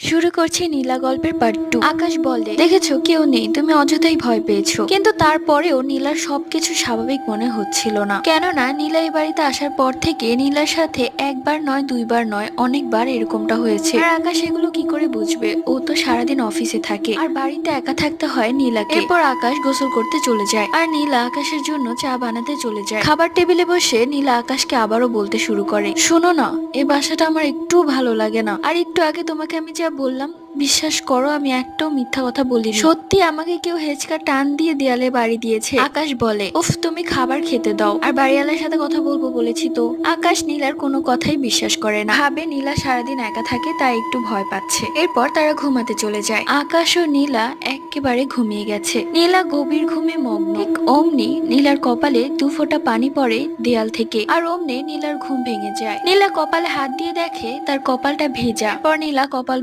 শুরু করছি নীলা গল্পের পার্ট 2। আকাশ বলে, দেখেছো কেউ নেই, তুমি অযথাই ভয় পেয়েছো। কিন্তু তারপরেও নীলার সবকিছু স্বাভাবিক মনে হচ্ছিল না, কেননা নীলা এই বাড়িতে আসার পর থেকে নীলার সাথে একবার নয় দুইবার নয় অনেকবার এরকমটা হয়েছে। আর আকাশ এগুলো কি করে বুঝবে? ও তো সারাদিন অফিসে থাকে আর বাড়িতে একা থাকতে হয় নীলাকে। এরপর আকাশ গোসল করতে চলে যায় আর নীলা আকাশের জন্য চা বানাতে চলে যায়। খাবার টেবিলে বসে নীলা আকাশকে আবারও বলতে শুরু করে, শোনো না, এই বাসাটা আমার একটু ভালো লাগে না। আর একটু আগে তোমাকে আমি যা বললাম, বিশ্বাস করো আমি একটাও মিথ্যা কথা বলিনি। সত্যি আমাকে কেউ হেঁচকা টান দিয়ে দেয়ালে বাড়ি দিয়েছে। আকাশ বলে, উফ তুমি খাবার খেতে দাও, আর বাড়িওয়ালার সাথে কথা বলবো বলেছি তো। আকাশ নীলার কোনো কথাই বিশ্বাস করে না, ভাবে নীলা সারাদিন একা থাকে তাই একটু ভয় পাচ্ছে। এরপর তারা ঘুমাতে চলে যায়। আকাশ ও নীলা একেবারে ঘুমিয়ে গেছে। নীলা গভীর ঘুমে মগ্ন। ঠিক অমনি নীলার কপালে দু ফোঁটা পানি পড়ে দেয়াল থেকে, আর অমনি নীলার ঘুম ভেঙে যায়। নীলা কপালে হাত দিয়ে দেখে তার কপালটা ভেজা। এরপর নীলা কপাল